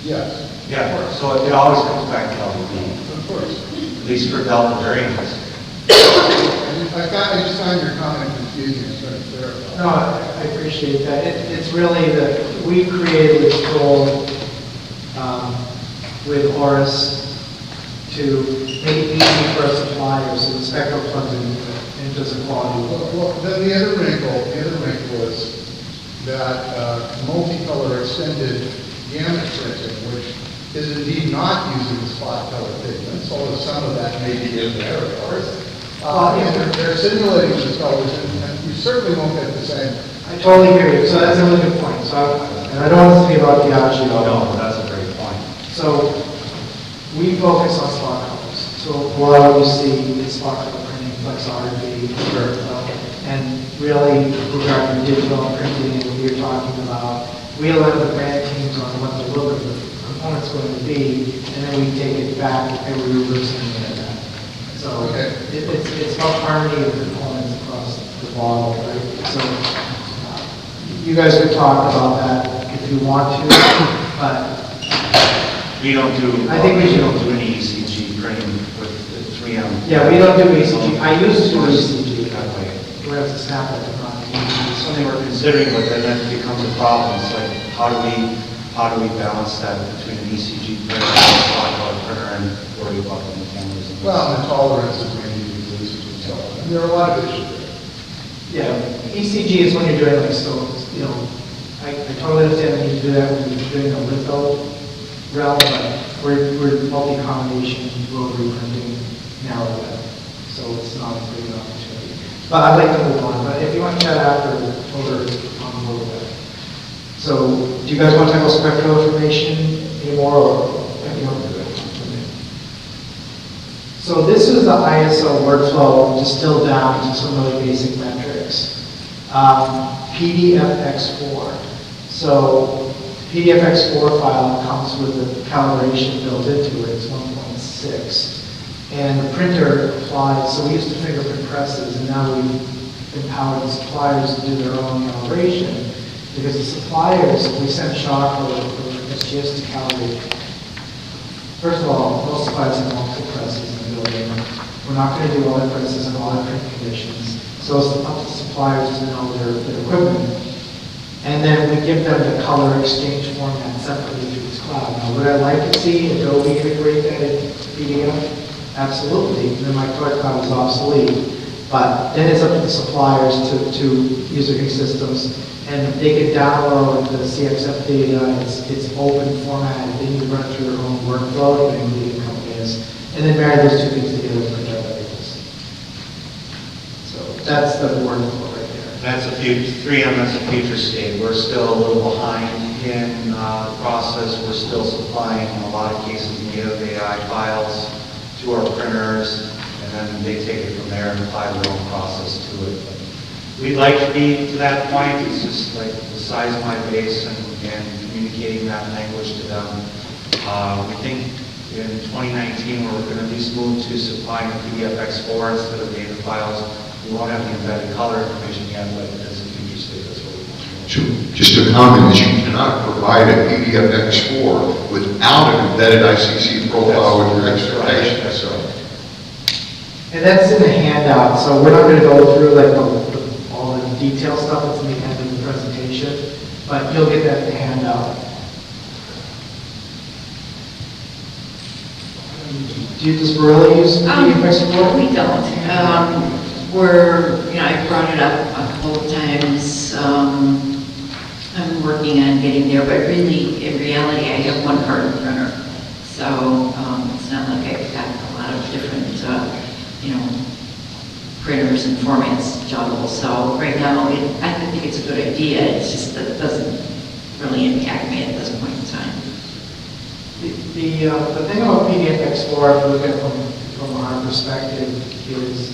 Yes. Yeah, so it always comes back to LED. Of course. At least for Delta variants. I just found your comment confusing. I was trying to clarify. No, I appreciate that. It's really that we created this tool with Horus to make it easy for our suppliers, so the Spectral plugs into the quality. Well, then the other wrinkle is that multicolor extended gamut printing, which is indeed not using the spot color pigments, although some of that may be in there, of course. And they're simulating the colors, and you certainly won't get the same. I totally hear you. So that's a really good point. So, and I don't want to speak about Diageo. No, that's a great point. So we focus on spot colors. So a lot of what you see is spot color printing, flexography, and really regarding digital printing and what you're talking about, we allow the brand teams on what the look of the component's going to be, and then we take it back and we reverse engineer that. So it's about harmony of components across the bottle, right? So you guys could talk about that if you want to, but We don't do. I think we should. don't do any ECG printing with the 3M. yeah, we don't do ECG. I used to do ECG that way. We have to snap it on It's something we're considering, but then that becomes a problem. It's like, how do we balance that between an ECG printer and a spot color printer and worry about the cameras? And Well, the tolerances we need to use and so on. There are a lot of issues there. Yeah, ECG is when you're doing like, so, you know, I totally understand that you do that when you're doing a litho realm, but we're multi-combination, rotary printing, narrow web, so it's not a big opportunity. But I'd like to move on, but if you want to chat after, over on a little bit. So, do you guys want to talk about spectral information anymore, or if you want to do it? So this is the ISO workflow distilled down to some really basic metrics. PDFX4. So PDFX4 file comes with a calibration built into it. It's 1.6. And the printer applies, so we used to fingerprint presses, and now we've empowered the suppliers to do their own calibration. Because the suppliers, we send Shockwave or SGS to calibrate. First of all, most suppliers have multiple presses in the building. We're not going to do all their presses in all their print conditions. So it's up to suppliers to know their equipment. And then we give them the color exchange format separately through this cloud. Now, would I like to see Adobe integrate that into PDF? Absolutely. Then my color cloud is obsolete. But then it's up to the suppliers to use their systems. And they can download the CXF data. It's open format. They need to run through their own workflow, and leading companies. And then marry those two things together with the labels. So that's the workflow right there. That's a future, 3M, that's a future state. We're still a little behind in the process. We're still supplying, in a lot of cases, native AI files to our printers, and then they take it from there and apply their own process to it. But we'd like to be to that point. It's just like the size of my base and communicating that language to them. We think in 2019 we're going to be smooth to supplying PDFX4 instead of data files. We won't have the embedded color information yet, but as a future state, that's what we want to do. So just a comment is you cannot provide a PDFX4 without an embedded ICC profile with your expectations. That's right. And that's in the handout, so we're not going to go through like all the detailed stuff that's in the end of the presentation, but you'll get that in the handout. Do Does Barilla use PDF Explorer? We don't. I brought it up a couple of times. I'm working on getting there, but really, in reality, I have one carton printer. So it's not like I've got a lot of different, printers and formats to juggle. So right now, I think it's a good idea. It's just that it doesn't really impact me at this point in time. The thing about PDF Explorer, if you look at it from our perspective, is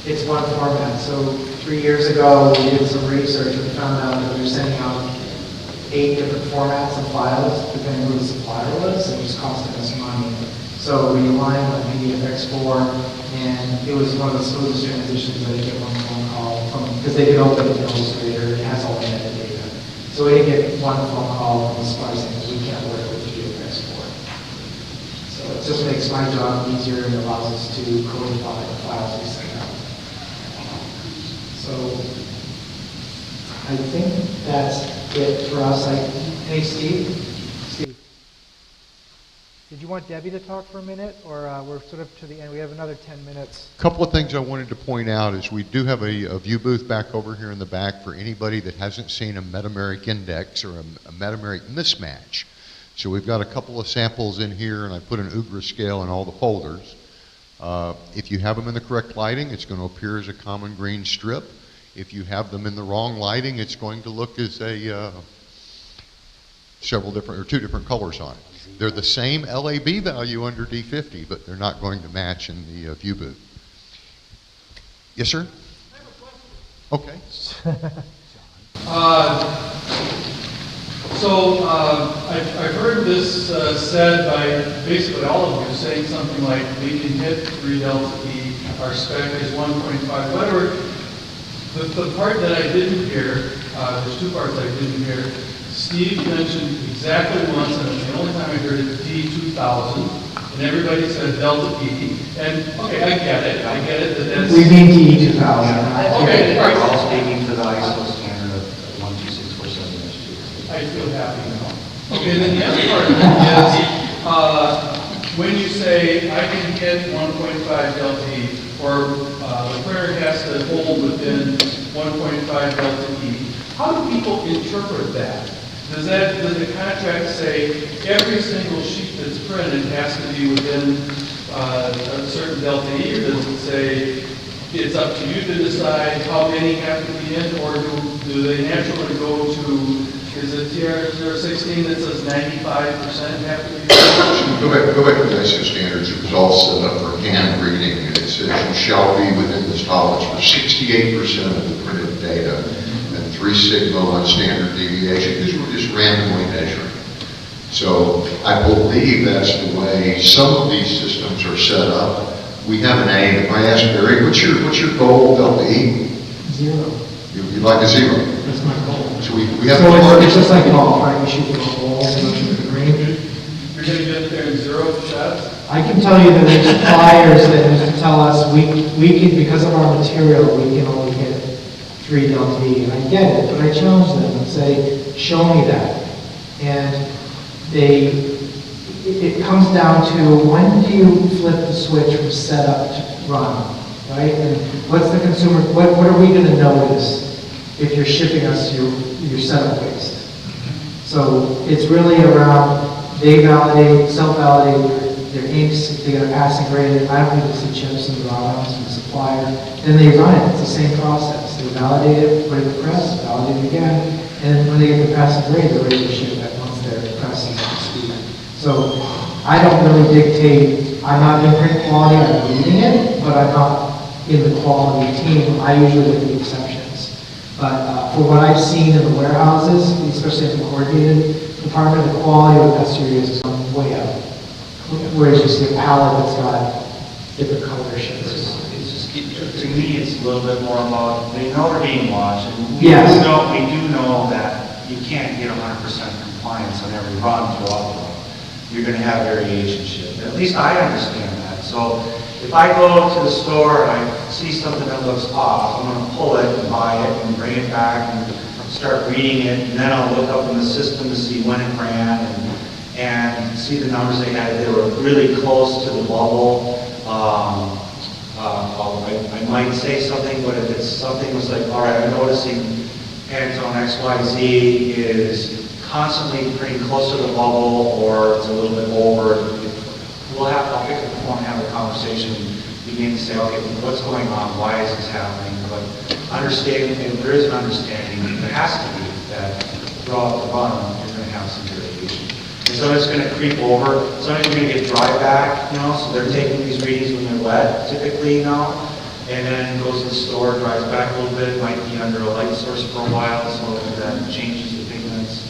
it's one format. So 3 years ago, we did some research and found out that we were sending out 8 different formats of files, depending who the supplier was, and it was costing us money. So we aligned on PDF Explorer, and it was one of the smoothest transitions that they get one phone call from, because they can open it in Illustrator, it has all the metadata. So we didn't get one phone call from the supplier saying that we can't work with PDF Explorer. So it just makes my job easier and allows us to codify the files we send out. So I think that's it for us. Hey, Steve? Steve, did you want Debbie to talk for a minute, or we're sort of to the end? We have another 10 minutes. A couple of things I wanted to point out is we do have a view booth back over here in the back for anybody that hasn't seen a Metameric index or a Metameric mismatch. So we've got a couple of samples in here, and I put an UGRA scale in all the folders. If you have them in the correct lighting, it's going to appear as a common green strip. If you have them in the wrong lighting, it's going to look as a two different colors on it. They're the same LAB value under D50, but they're not going to match in the view booth. Yes, sir? I have a question. Okay. I've heard this said by basically all of you, saying something like we can hit 3 delta E, our spec is 1.5, whatever. The part that I didn't hear, there's 2 parts I didn't hear. Steve mentioned exactly once, and it's the only time I heard it, D2000, and everybody said delta P. And okay, I get it that that's. We mean DE 2000. Okay, all right. We're all speaking to the ISO standard of 12647-2. I feel happy now. Okay, then the other part of it is when you say I can hit 1.5 delta E, or the printer has to hold within 1.5 delta E, how do people interpret that? Does the contract say every single sheet that's printed has to be within a certain delta E, or does it say it's up to you to decide how many have to be in, or do they naturally go to, is it TR-016 that says 95% have to be? Go back to the ISO standards. It was all set up for hand reading, and it says you shall be within this tolerance for 68% of the printed data. 3 sigma on standard deviation, because we're just randomly measuring. So I believe that's the way some of these systems are set up. We have an aim. If I ask Barry, what's your goal, delta E? 0. You'd like a 0? That's my goal. So we have so a target. it's just like golf, right? We shoot for the balls and shoot for the green. You're going to get there in 0 shots? I can tell you that there's suppliers that tell us we can, because of our material, we can only hit 3 delta E, and I get it, but I challenge them and say, show me that. And it comes down to when do you flip the switch from setup to run, right? And what's the consumer, what are we going to notice if you're shipping us your setup waste? So it's really around, they validate, self-validate their inks, they get a passing grade. I don't need to see chips and drawdowns from the supplier. Then they run it. It's the same process. They validate it, put it in the press, validate it again, and when they get the passing grade, they're ready to ship that once their press is up to speed. So I don't really dictate. I'm not in print quality. I'm reading it, but I'm not in the quality team. I usually look at the exceptions. But for what I've seen in the warehouses, especially in the coordinated department, the quality of the series is going way up. Whereas you see a palette that's got different color shades. To me, it's a little bit more about, they know they're being watched. And we Yes. do know that you can't get 100% compliance on every run throughout the run. You're going to have variation. At least I understand that. So if I go to the store and I see something that looks off, I'm going to pull it and buy it and bring it back and start reading it. And then I'll look up in the system to see when it ran. and see the numbers they had. They were really close to the bubble. I might say something, but if it's something was like, all right, I'm noticing Pantone XYZ is constantly pretty close to the bubble, or it's a little bit over, I'll pick up the phone and have a conversation and begin to say, okay, what's going on? Why is this happening? But understanding, and there is an understanding, there has to be, that throughout the run, you're going to have some variation. And so it's going to creep over. Sometimes you're going to get dry back, so they're taking these readings when they're wet, typically, and then goes to the store, dries back a little bit, might be under a light source for a while, so that changes the pigments.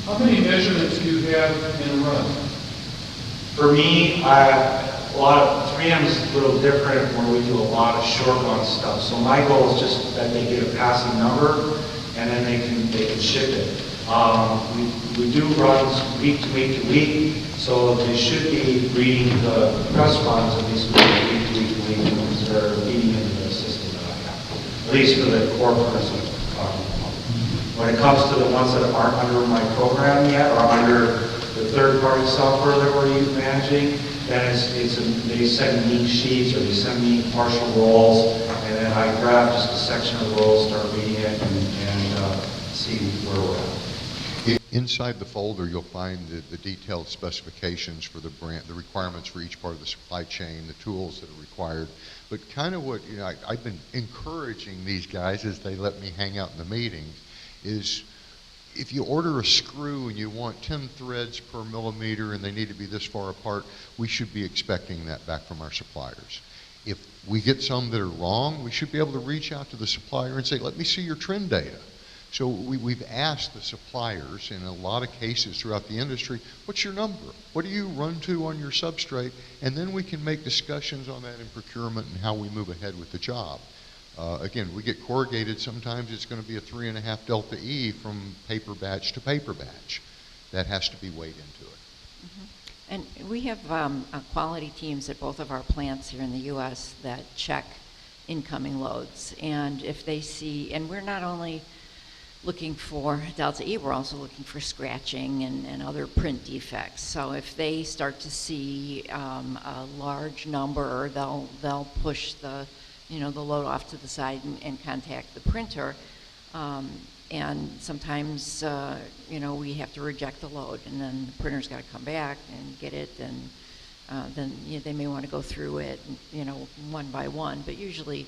How many measurements do you have in a run? For me, a lot of 3M is a little different where we do a lot of short run stuff. So my goal is just that they get a passing number and then they can ship it. We do runs week to week to week, so they should be reading the press runs at least week to week to week because they're feeding into the system that I have, at least for the core purpose of talking about. When it comes to the ones that aren't under my program yet or under the third-party software that we're managing, then they send me sheets or they send me partial rolls, and then I grab just a section of the rolls, start reading it, and see where we're at. Inside the folder, you'll find the detailed specifications for the requirements for each part of the supply chain, the tools that are required. But kind of what I've been encouraging these guys as they let me hang out in the meetings is, if you order a screw and you want 10 threads per millimeter and they need to be this far apart, we should be expecting that back from our suppliers. If we get some that are wrong, we should be able to reach out to the supplier and say, let me see your trend data. So we've asked the suppliers in a lot of cases throughout the industry, what's your number? What do you run to on your substrate? And then we can make discussions on that in procurement and how we move ahead with the job. Again, we get corrugated, sometimes it's going to be a 3.5 delta E from paper batch to paper batch. That has to be weighed into it. Mm-hmm. And we have quality teams at both of our plants here in the U.S. that check incoming loads. And if they see, and we're not only looking for delta E, we're also looking for scratching and other print defects. So if they start to see a large number, they'll push the load off to the side and contact the printer. And sometimes, we have to reject the load, and then the printer's got to come back and get it, and then they may want to go through it, one by one. But usually,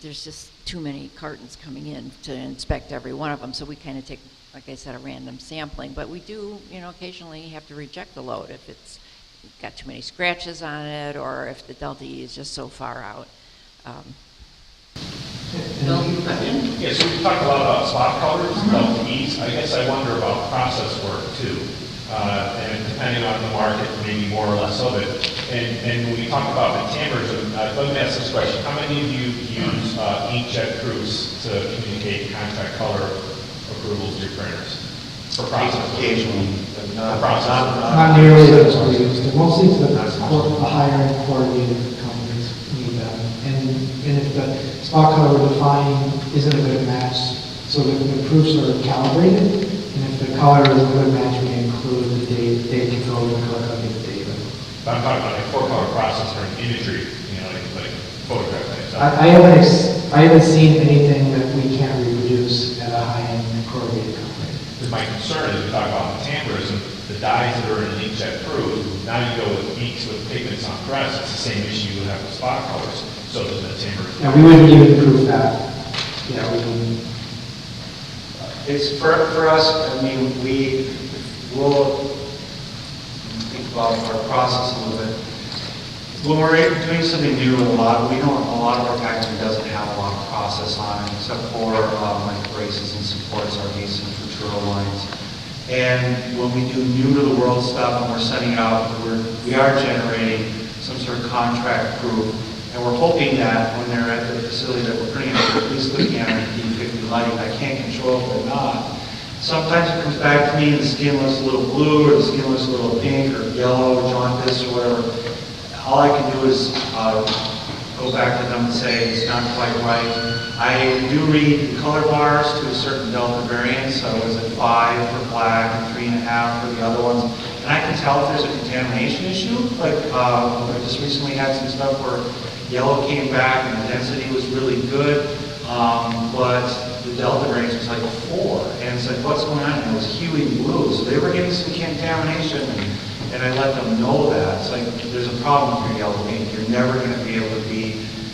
there's just too many cartons coming in to inspect every one of them. So we kind of take, like I said, a random sampling. But we do, occasionally have to reject the load if it's got too many scratches on it, or if the delta E is just so far out. Bill, your question? Yeah, so we talked a lot about spot colors, LTEs. I guess I wonder about process work too. And depending on the market, maybe more or less of it. And when we talk about the tammers, let me ask this question. How many of you use inkjet proofs to communicate contract color approvals to your printers? For process? Occasionally, but not Not nearly as we used to. Mostly the higher-end corrugated companies need that. And if the spot color we're defining isn't a good match, so the proofs are calibrated, and if the color is a good match, we can include the date. They can go and click on the data. But I'm talking about like 4-color process for an imagery, like photograph type stuff. I haven't seen anything that we can't reproduce at a high-end corrugated company. Because my concern is we talk about the tampers and the dyes that are in an inkjet proof. Now you go with inks with pigments on press. It's the same issue you would have with spot colors. So does the tamper. Yeah, we wouldn't even prove that. Yeah, we wouldn't. It's for us, we will think about our process a little bit. When we're doing something new with a lot of our packaging doesn't have a lot of process on it, except for like braces and supports, our base and Futuro lines. And when we do new to the world stuff and we're sending out, we are generating some sort of contract proof. And we're hoping that when they're at the facility that we're printing, they're at least looking at a D50 lighting. I can't control if they're not. Sometimes it comes back to me and the skin looks a little blue, or the skin looks a little pink, or yellow, or jaundice, or whatever. All I can do is go back to them and say it's not quite right. I do read the color bars to a certain delta variance, so is it 5 for black and 3.5 for the other ones? And I can tell if there's a contamination issue, like I just recently had some stuff where yellow came back and the density was really good, but the delta variance was like 4. And it's like, what's going on? And it was huey blue, so they were getting some contamination, and I let them know that. It's like, there's a problem with your yellow paint. You're never going to be able to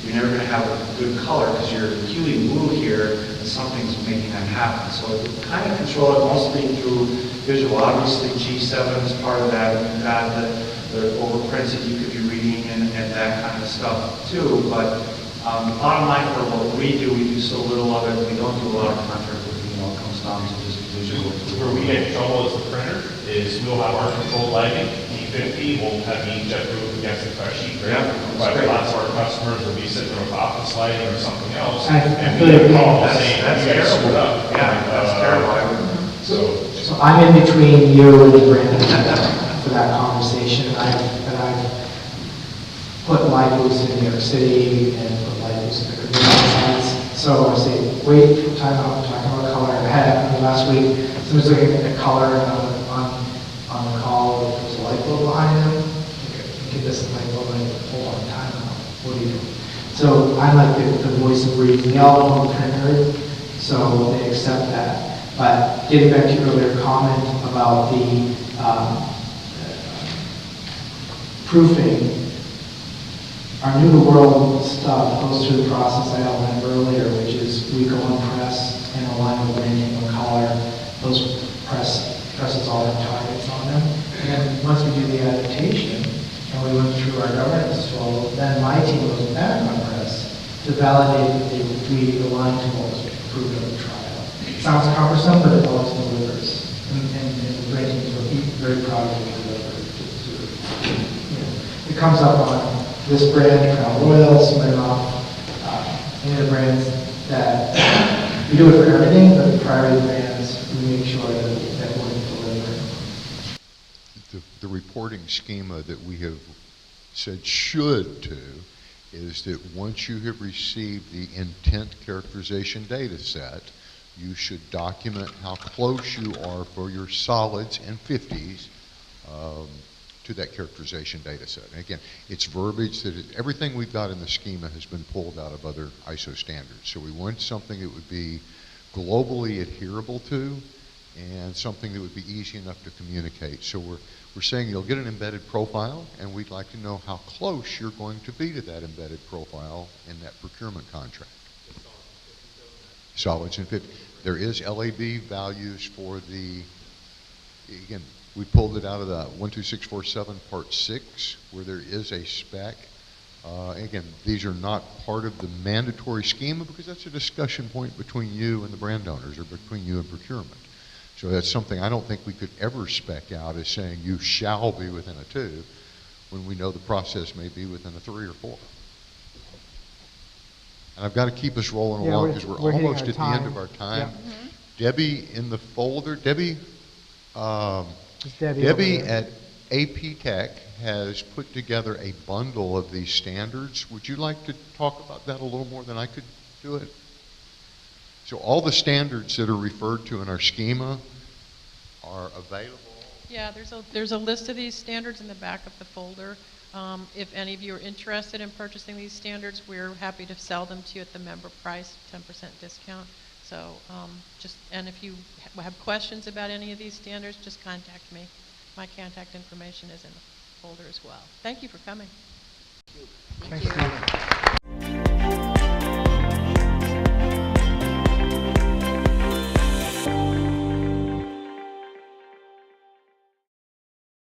you're never going to have a good color because you're huey blue here and something's making that happen. So I kind of control it mostly through visual. Obviously, G7 is part of that. You've got the overprints that you could be reading and that kind of stuff too. But bottom line for what we do so little of it. We don't do a lot of contract with, it comes down to just visual. Where we get in trouble as the printer is we'll have our controlled lighting, T50, we'll have the inkjet proof against the fresh sheet. Yeah, But lots of our customers will be sitting with office lighting or something else. I And feel we like get a call that's saying, you guys terrible. screwed up. Yeah, that's terrible. So I'm in between you and Brandon for that conversation. I've put light booths in New York City and put light booths in the convention sites. So I say, wait, time out, talking about color. I had last week, someone's looking at the color on the call, there's a light bulb behind them. Get this light bulb, and hold on, time out. What are you doing? So I'm like the voice of reason. They all know the printer, so they accept that. But getting back to your earlier comment about the proofing, our New World stuff goes through the process I outlined earlier, which is we go and press and align with branding or color. Those presses all have targets on them. And then once we do the adaptation and we went through our governance flow, then my team goes back on press to validate that we align to what was approved in the trial. It sounds cumbersome, but it always delivers. And the brand teams are very proud of it. It comes up on this brand, Crown Royal, Smirnoff, any of the brands that we do it for everything, but the priority brands, we make sure that we're delivering. The reporting schema that we have said should do is that once you have received the intent characterization data set, you should document how close you are for your solids and 50s to that characterization data set. And again, it's verbiage that everything we've got in the schema has been pulled out of other ISO standards. So we want something that would be globally adherable to and something that would be easy enough to communicate. So we're saying you'll get an embedded profile, and we'd like to know how close you're going to be to that embedded profile in that procurement contract. Solids and 50. There is LAB values for the, again, we pulled it out of the 12647 Part 6, where there is a spec. Again, these are not part of the mandatory schema because that's a discussion point between you and the brand owners or between you and procurement. So that's something I don't think we could ever spec out as saying you shall be within a 2 when we know the process may be within a 3 or 4. And I've got to keep us rolling along because we're almost at the end of our time. Yeah. Mm-hmm. Debbie in the folder, Debbie Debbie at AP Tech has put together a bundle of these standards. Would you like to talk about that a little more than I could do it? So all the standards that are referred to in our schema are available. Yeah, there's a list of these standards in the back of the folder. If any of you are interested in purchasing these standards, we're happy to sell them to you at the member price, 10% discount. So and if you have questions about any of these standards, just contact me. My contact information is in the folder as well. Thank you for coming. Thank you.